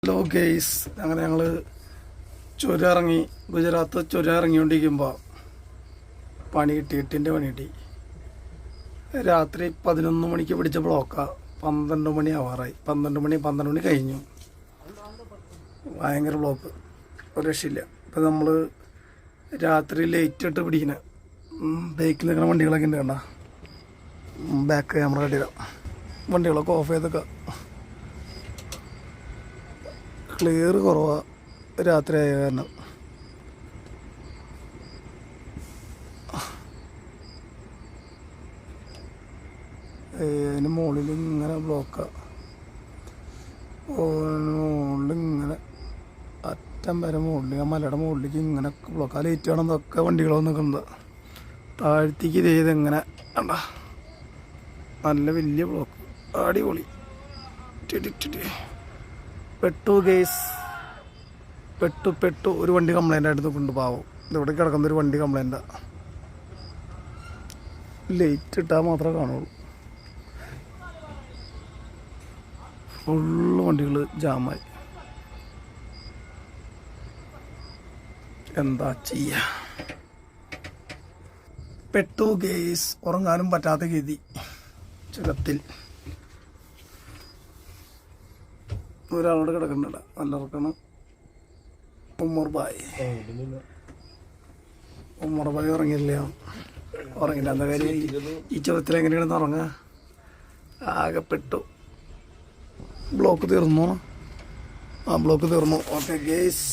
Hello guys, അങ്ങനെ ഞങ്ങൾ ചുരം ഇറങ്ങി, ഗുജറാത്ത് ചുരം ഇറങ്ങിക്കൊണ്ടിരിക്കുമ്പോൾ പണി കിട്ടി, 8ൻ്റെ പണി കിട്ടി. രാത്രി 11 മണിക്ക് പിടിച്ച ബ്ലോക്കാണ്. 12 മണി ആവാറായി. 12 മണി കഴിഞ്ഞു. ഭയങ്കര ബ്ലോക്ക്, ഒരു രക്ഷയില്ല. ഇപ്പം നമ്മൾ രാത്രി ലേറ്റ് ഇട്ട് പിടിക്കണ ബൈക്കിൽ നിൽക്കുന്ന വണ്ടികളൊക്കെ ഉണ്ട്. കണ്ട ബാക്ക് ക്യാമറ കട്ടിടാം. വണ്ടികളൊക്കെ ഓഫ് ചെയ്തൊക്കെ ക്ലിയർ കുറവാണ് രാത്രി ആയ കാരണം. അതിന് മുകളിൽ ഇങ്ങനെ ബ്ലോക്കാണ്. മുകളിൽ ഇങ്ങനെ അറ്റം വരെ മുകളിൽ, ആ മലയുടെ മുകളിലേക്ക് ഇങ്ങനെ ബ്ലോക്ക്. ആ ലേറ്റ് ആണെന്നൊക്കെ വണ്ടികളോ നിൽക്കുന്നത്. താഴ്ത്തിക്ക് ഇങ്ങനെ കണ്ട നല്ല വലിയ ബ്ലോക്ക്. അടിപൊളി. പെട്ടു ഗേസ്, പെട്ടു. ഒരു വണ്ടി കംപ്ലൈൻ്റ് ആയിട്ട് കൊണ്ട് പാവം. ഇതിവിടെ കിടക്കുന്ന ഒരു വണ്ടി കംപ്ലൈൻ്റാണ്. ലേറ്റ് ഇട്ടാൽ മാത്രമേ കാണുള്ളൂ. ഫുള്ള് വണ്ടികൾ ജാമായി. എന്താ ചെയ്യ, പെട്ടു ഗേസ്. ഉറങ്ങാനും പറ്റാത്ത ഗതി ചുരത്തിൽ. ഒരാളോട് കിടക്കുന്നുണ്ട്, നല്ല ഉറക്കാണ്. ഉമ്മർ ബായ് ഉറങ്ങില്ല. എന്താ കാര്യം? ഈ ചുരത്തിൽ എങ്ങനെയാണെന്ന് ഉറങ്ങുക? ആകെപ്പെട്ടു. ബ്ലോക്ക് തീർന്നു. ബ്ലോക്ക് തീർന്നു. Okay guys.